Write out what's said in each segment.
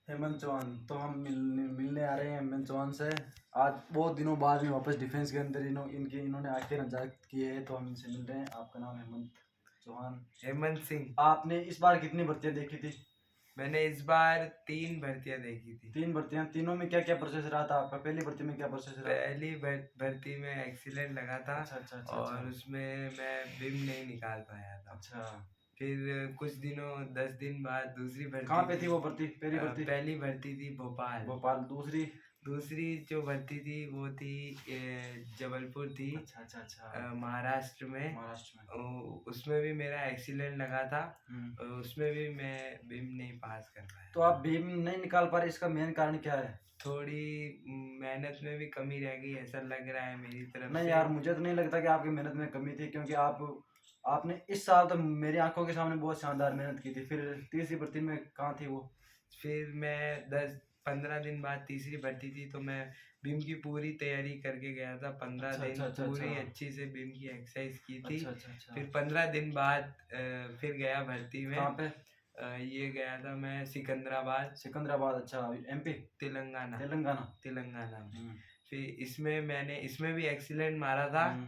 हेमंत चौहान। तो हम मिलने आ रहे हैं हेमंत चौहान से। आज बहुत दिनों बाद में वापस डिफेंस के अंदर इन्होंने आके नजाकत किए है, तो हम इनसे मिल रहे हैं। आपका नाम हेमंत चौहान? हेमंत सिंह। आपने इस बार कितनी भर्तियां देखी थी? मैंने इस बार 3 भर्तियां देखी थी। 3 भर्तियां, तीनों में क्या क्या प्रोसेस रहा था आपका? पहली भर्ती में क्या प्रोसेस रहा? पहली भर्ती में एक्सीलेंट लगा था। अच्छा अच्छा अच्छा और अच्छा उसमें मैं बिम नहीं निकाल पाया था। अच्छा। फिर कुछ दिनों 10 दिन बाद दूसरी कहाँ भर्ती पे थी थी। वो भर्ती? पहली भर्ती पहली भर्ती थी भोपाल। भोपाल। दूसरी? दूसरी जो भर्ती थी वो थी जबलपुर थी। अच्छा अच्छा अच्छा। महाराष्ट्र में। महाराष्ट्र में। उसमें भी मेरा एक्सीलेंट लगा था। हम्म। उसमें भी मैं बिम नहीं पास कर पाया। तो आप भीम नहीं निकाल पा रहे, इसका मेन कारण क्या है? थोड़ी मेहनत में भी कमी रह गई, ऐसा लग रहा है मेरी तरफ नहीं से। यार, मुझे तो नहीं लगता कि आपकी मेहनत में कमी थी, क्योंकि आपने इस साल तो मेरी आंखों के सामने बहुत शानदार मेहनत की थी। फिर तीसरी भर्ती में कहाँ थी वो? फिर मैं 10-15 दिन बाद तीसरी भर्ती थी, तो मैं बीम की पूरी तैयारी करके गया था। 15 अच्छा दिन अच्छा अच्छा पूरी अच्छा अच्छी से बीम की एक्सरसाइज की थी। अच्छा अच्छा अच्छा। फिर 15 दिन बाद फिर गया भर्ती में। कहाँ पे? ये गया था मैं सिकंदराबाद, सिकंदराबाद। अच्छा, एमपी? तेलंगाना। तेलंगाना। तेलंगाना में। हम्म फिर इसमें भी एक्सीलेंट मारा था। हम्म।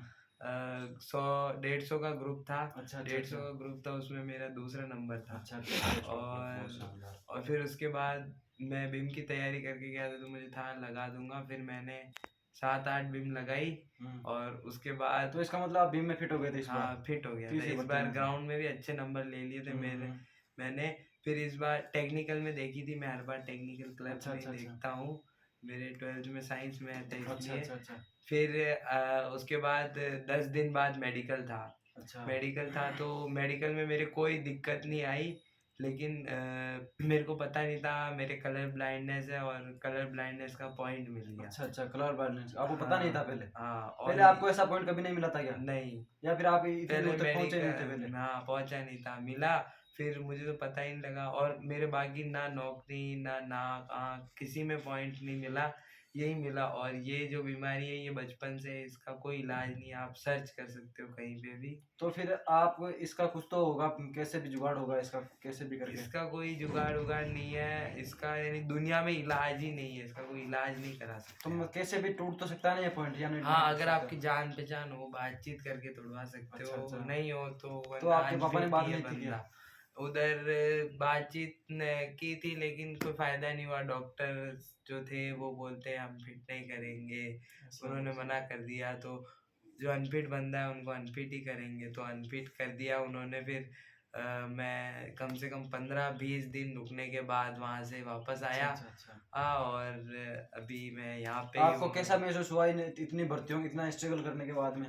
100-150 का ग्रुप था। अच्छा अच्छा 150 अच्छा का ग्रुप था, उसमें मेरा दूसरा नंबर था। अच्छा अच्छा अच्छा, बहुत और शानदार। और फिर उसके बाद मैं बिम की तैयारी करके गया था, तो मुझे था लगा दूंगा। फिर मैंने 7-8 बिम लगाई। और उसके बाद तो इसका मतलब आप बीम में फिट हो गए थे इस बार? हाँ, फिट हो गया था। तीसरी इस भर्ती बार में? ग्राउंड में भी अच्छे नंबर ले लिए थे मैंने। फिर इस बार टेक्निकल में देखी थी। मैं हर बार टेक्निकल क्लब अच्छा में अच्छा अच्छा देखता हूँ। मेरे 12th में साइंस में है, तो अच्छा इसलिए। अच्छा अच्छा फिर उसके बाद 10 दिन बाद मेडिकल था। अच्छा। मेडिकल था तो मेडिकल में मेरे कोई दिक्कत नहीं आई। लेकिन मेरे को पता नहीं था मेरे कलर ब्लाइंडनेस है, और कलर ब्लाइंडनेस का पॉइंट मिल गया। अच्छा अच्छा, कलर ब्लाइंडनेस आपको पता नहीं था हाँ पहले? हाँ। और पहले आपको ऐसा पॉइंट कभी नहीं मिला था क्या? नहीं, या फिर आप इतनी पहले दूर तक पहुंचे नहीं थे पहले? हाँ, पहुंचा नहीं था, मिला। फिर मुझे तो पता ही नहीं लगा, और मेरे बाकी ना नौकरी ना नाक आँख किसी में पॉइंट नहीं मिला। यही मिला। और ये जो बीमारी है ये बचपन से है, इसका कोई इलाज नहीं है, आप सर्च कर सकते हो कहीं पे भी। तो फिर आप इसका कुछ तो होगा, कैसे भी जुगाड़ होगा इसका, कैसे भी करके? इसका कोई जुगाड़ उगाड़ नहीं है, इसका यानी दुनिया में इलाज ही नहीं है, इसका कोई इलाज नहीं करा सकते तुम आप। कैसे भी टूट तो सकता नहीं है पॉइंट, या नहीं हाँ, नहीं टूट अगर सकता? आपकी जान पहचान हो, बातचीत करके तुड़वा सकते अच्छा हो, अच्छा। नहीं हो तो तो वरना आपके पापा ने अनफिट बात ही है नहीं थी क्या? बंदा। उधर बातचीत की थी, लेकिन कोई फायदा नहीं हुआ। डॉक्टर जो थे वो बोलते हैं हम फिट नहीं करेंगे। उन्होंने मना कर दिया। तो जो अनफिट बंदा है उनको अनफिट ही करेंगे, तो अनफिट कर दिया उन्होंने। फिर मैं कम से कम 15-20 दिन रुकने के बाद वहाँ से वापस अच्छा आया। अच्छा अच्छा। और अभी मैं यहाँ पे ही आपको हूँ। कैसा महसूस हुआ इतनी भर्तियों इतना स्ट्रगल करने के बाद में?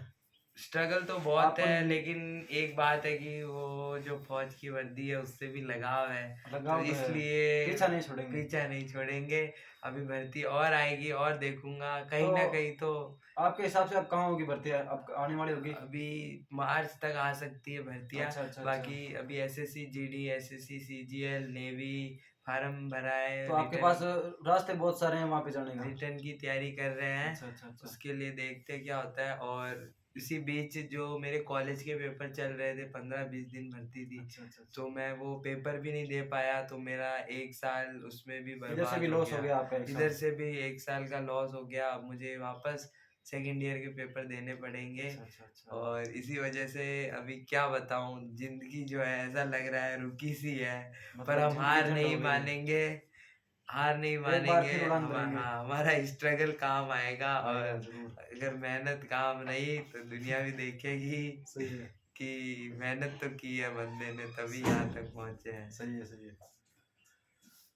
स्ट्रगल तो बहुत आपको है, लेकिन एक बात है कि वो जो फौज की वर्दी है उससे भी लगाव है। तो लगाव तो है, इसलिए पीछा नहीं छोड़ेंगे। पीछा नहीं छोड़ेंगे। अभी भर्ती और आएगी और देखूंगा तो कहीं ना कहीं तो। आपके हिसाब से अब कहाँ होगी भर्ती, अब आने वाली होगी? अभी मार्च तक आ सकती है भर्तियाँ। अच्छा अच्छा अच्छा। बाकी अभी SSC GD, SSC CGL, navy form भरा है। तो आपके पास रास्ते बहुत सारे हैं वहाँ पे जाने का? रिटर्न की तैयारी कर रहे हैं। अच्छा अच्छा अच्छा उसके लिए देखते हैं क्या होता है। और इसी बीच जो मेरे कॉलेज के पेपर चल रहे थे, 15-20 दिन भर्ती थी, अच्छा अच्छा अच्छा। तो मैं वो पेपर भी नहीं दे पाया, तो मेरा 1 साल उसमें भी इधर से बर्बाद भी हो लॉस हो गया। गया आपका एक इधर साल? से भी 1 साल का लॉस हो गया। अब मुझे वापस सेकेंड ईयर के पेपर देने पड़ेंगे। अच्छा अच्छा अच्छा। और इसी वजह से अभी क्या बताऊं, जिंदगी जो है ऐसा लग रहा है रुकी सी है। पर मतलब हम जिंदगी हार झंड नहीं हो गई है। मानेंगे। हार नहीं एक बार मानेंगे। फिर उड़ान भरेंगे। हमारा स्ट्रगल काम आएगा। और आएगा जरूर। अगर मेहनत काम रही तो दुनिया भी देखेगी सही है। कि मेहनत तो की है बंदे ने, तभी यहाँ तक पहुंचे हैं। सही है सही है।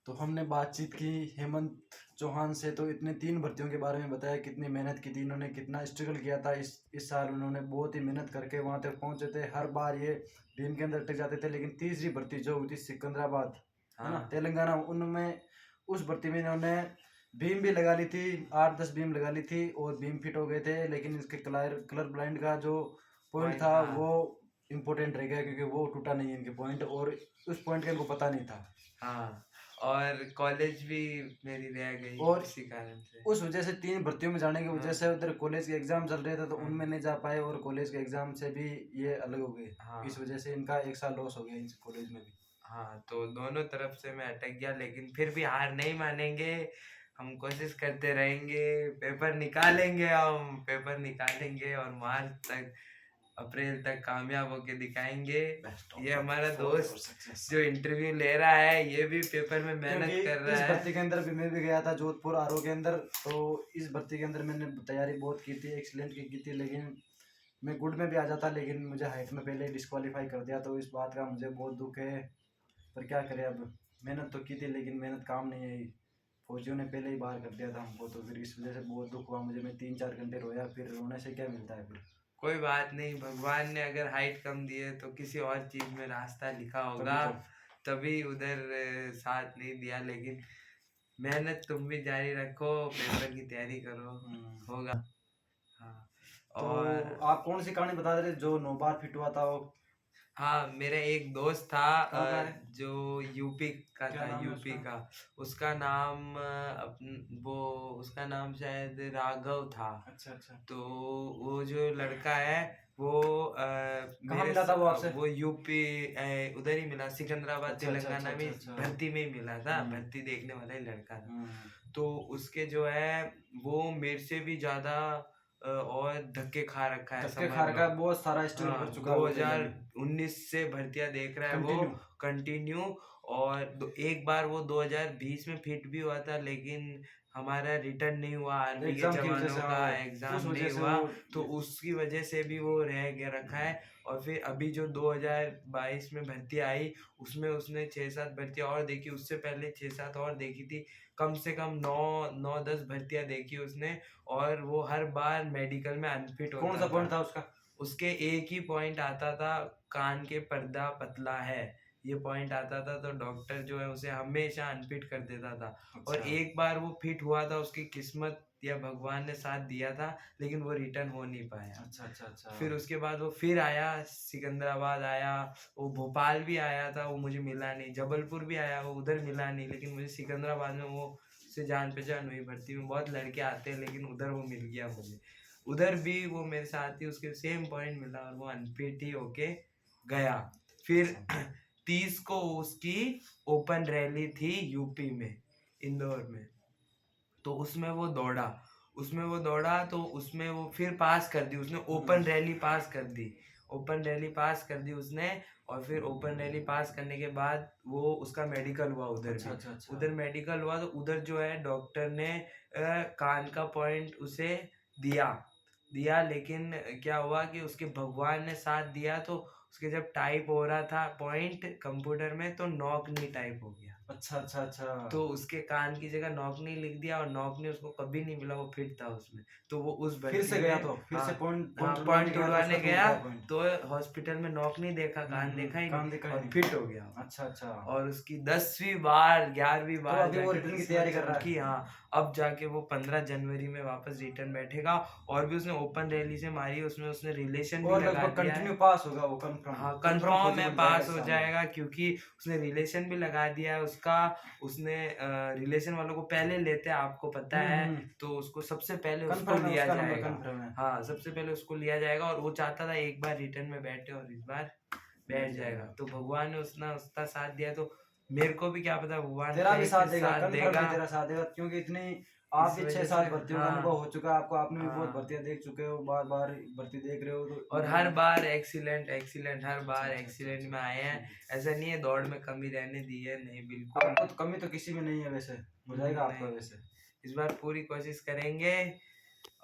तो हमने बातचीत की हेमंत चौहान से, तो इतने 3 भर्तियों के बारे में बताया, कितनी मेहनत की थी इन्होंने, कितना स्ट्रगल किया था। इस साल उन्होंने बहुत ही मेहनत करके वहां तक पहुंचे थे। हर बार ये टीम के अंदर अटक जाते थे, लेकिन तीसरी भर्ती जो हुई थी सिकंदराबाद, है ना, हाँ तेलंगाना, उनमें उस भर्ती में इन्होंने बीम भी लगा ली थी, 8-10 बीम लगा ली थी और बीम फिट हो गए थे। लेकिन इसके कलर ब्लाइंड का जो पॉइंट पॉइंट था था। वो इम्पोर्टेंट रह गया, क्योंकि वो टूटा नहीं इनके पॉइंट, और उस पॉइंट का इनको पता नहीं था। हाँ, और कॉलेज भी मेरी रह गई और इसी कारण से। उस वजह से 3 भर्तियों में जाने की वजह हाँ से उधर कॉलेज के एग्जाम चल रहे थे, तो हाँ उनमें नहीं जा पाए, और कॉलेज के एग्जाम से भी ये अलग हो गए। हाँ इस वजह से इनका एक साल लॉस हो गया इस कॉलेज में भी। हाँ, तो दोनों तरफ से मैं अटक गया, लेकिन फिर भी हार नहीं मानेंगे, हम कोशिश करते रहेंगे, पेपर निकालेंगे और मार्च तक, अप्रैल तक कामयाब होके दिखाएंगे। ये हमारा दोस्त जो इंटरव्यू ले रहा है, ये भी पेपर में मेहनत कर रहा इस है। भर्ती के अंदर भी मैं भी गया था जोधपुर आरओ के अंदर, तो इस भर्ती के अंदर मैंने तैयारी बहुत की थी, एक्सीलेंट की थी, लेकिन मैं गुड में भी आ जाता, लेकिन मुझे हाइट में पहले डिस्क्वालीफाई कर दिया, तो इस बात का मुझे बहुत दुख है। पर क्या करें, अब मेहनत तो की थी लेकिन मेहनत काम नहीं आई, फौजियों ने पहले ही बाहर कर दिया था हमको, तो फिर इस वजह से बहुत दुख हुआ मुझे। मैं 3-4 घंटे रोया, फिर रोने से क्या मिलता है फिर। कोई बात नहीं, भगवान ने अगर हाइट कम दी है तो किसी और चीज में रास्ता लिखा होगा, तभी उधर साथ नहीं दिया। लेकिन मेहनत तुम भी जारी रखो, पेपर की तैयारी करो, होगा। हाँ, तो और आप कौन सी कहानी बता रहे जो 9 बार फिट हुआ था वो? हाँ, मेरा एक दोस्त था कहाँ का है? जो यूपी का क्या था, नाम है यूपी उसका? का। उसका नाम उसका नाम शायद राघव था। अच्छा अच्छा। तो वो जो लड़का है वो कहाँ मिला था वो आपसे? वो यूपी उधर ही मिला, सिकंदराबाद अच्छा, अच्छा, तेलंगाना अच्छा, में अच्छा, अच्छा। भर्ती में ही मिला था, भर्ती देखने वाला ही लड़का था। तो उसके जो है वो मेरे से भी ज्यादा और धक्के खा रखा है, धक्के समझ खा रखा लो। है, बहुत सारा स्ट्रगल हाँ, कर चुका है वो पहले भी। 2019 से भर्तियां देख रहा है वो कंटिन्यू। कंटिन्यू। और एक बार वो 2020 में फिट भी हुआ था, लेकिन हमारा रिटर्न नहीं हुआ, आर्मी के एग्जाम की वजह जवानों से, का हाँ, एग्जाम उस नहीं वजह से हुआ, वो तो उसकी वजह से भी वो रह गया रखा है। और फिर अभी जो 2022 में भर्ती आई, उसमें उसने 6-7 भर्तियां और देखी, उससे पहले 6-7 और देखी थी, कम से कम 9-10 भर्तियां देखी उसने। और वो हर बार मेडिकल में अनफिट कौन सा होता पॉइंट था। था उसका? उसके एक ही पॉइंट आता था, कान के पर्दा पतला है, ये पॉइंट आता था, तो डॉक्टर जो है उसे हमेशा अनफिट कर देता था। और अच्छा। एक बार वो फिट हुआ था, उसकी किस्मत या भगवान ने साथ दिया था, लेकिन वो रिटर्न हो नहीं पाया। अच्छा अच्छा अच्छा। फिर उसके बाद वो फिर आया, सिकंदराबाद आया, वो भोपाल भी आया था, वो मुझे मिला नहीं, जबलपुर भी आया, वो उधर मिला नहीं, लेकिन मुझे सिकंदराबाद में वो से जान पहचान हुई। भर्ती में बहुत लड़के आते हैं, लेकिन उधर वो मिल गया मुझे। उधर भी वो मेरे साथ ही उसके सेम पॉइंट मिला और वो अनफिट ही होके गया। फिर 30 को उसकी ओपन रैली थी यूपी में, इंदौर में, तो उसमें वो दौड़ा, तो उसमें वो फिर पास कर दी उसने, ओपन रैली पास कर दी, ओपन रैली पास कर दी उसने। और फिर ओपन रैली पास करने के बाद वो उसका मेडिकल हुआ उधर अच्छा भी। अच्छा अच्छा। उधर मेडिकल हुआ, तो उधर जो है डॉक्टर ने कान का पॉइंट उसे दिया, लेकिन क्या हुआ कि उसके भगवान ने साथ दिया, तो उसके जब टाइप हो रहा था पॉइंट कंप्यूटर में, तो नॉक-नी टाइप हो गया। अच्छा अच्छा अच्छा। तो उसके कान की जगह नॉक-नी लिख दिया, और नॉक-नी उसको कभी नहीं मिला, वो फिट था उसमें। तो वो उस फिर भर्ती से गया, में तो फिर से पॉइंट पॉइंट उड़वाने गया, पॉइंट। तो हॉस्पिटल में नॉक नहीं देखा, कान देखा ही कान नहीं, देखा ही और नहीं। फिट हो गया। अच्छा अच्छा। और उसकी 10वीं बार 11वीं तो बार अभी वो जाके रिटर्न की किस्मत तैयारी कर रहा चमकी। है? हाँ, अब जाके वो 15 जनवरी में वापस रिटर्न बैठेगा। और भी उसने ओपन रैली से मारी, उसमें उसने रिलेशन भी और लगा लगभग दिया है। कंटिन्यू पास होगा वो, कंफर्म। हाँ, कंफर्म कंफर्म फौजी है बन पास जाएगा हो इस साल। जाएगा, क्योंकि उसने रिलेशन भी लगा दिया है उसका। उसने रिलेशन वालों को पहले लेते हैं, आपको पता है, तो उसको सबसे पहले उसको कंफर्म है, लिया उसका नंबर जाएगा। कंफर्म है। हाँ, सबसे पहले उसको लिया जाएगा, और वो चाहता था एक बार रिटर्न में बैठे, और इस बार बैठ जाएगा। तो भगवान ने उसका साथ दिया, तो मेरे को भी क्या पता भगवान तेरा भी कहीं साथ पे देगा, साथ कंफर्म देगा। है तेरा साथ देगा, क्योंकि इतनी आप इस भी वजह 6-7 से भर्तियों का हाँ, अनुभव हो चुका है आपको, आपने भी बहुत हाँ। भर्तियां देख चुके हो, बार बार भर्ती देख रहे हो, तो और हर बार एक्सीलेंट, हर बार अच्छा, अच्छा, एक्सीलेंट अच्छा, में आए हैं। अच्छा। ऐसा नहीं है दौड़ में कमी रहने दी है, नहीं, बिल्कुल आपको तो कमी तो किसी में नहीं है, वैसे हो जाएगा आपका नहीं। वैसे। इस बार पूरी कोशिश करेंगे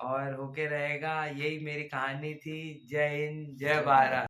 और होके रहेगा। यही मेरी कहानी थी। जय हिंद, जय भारत।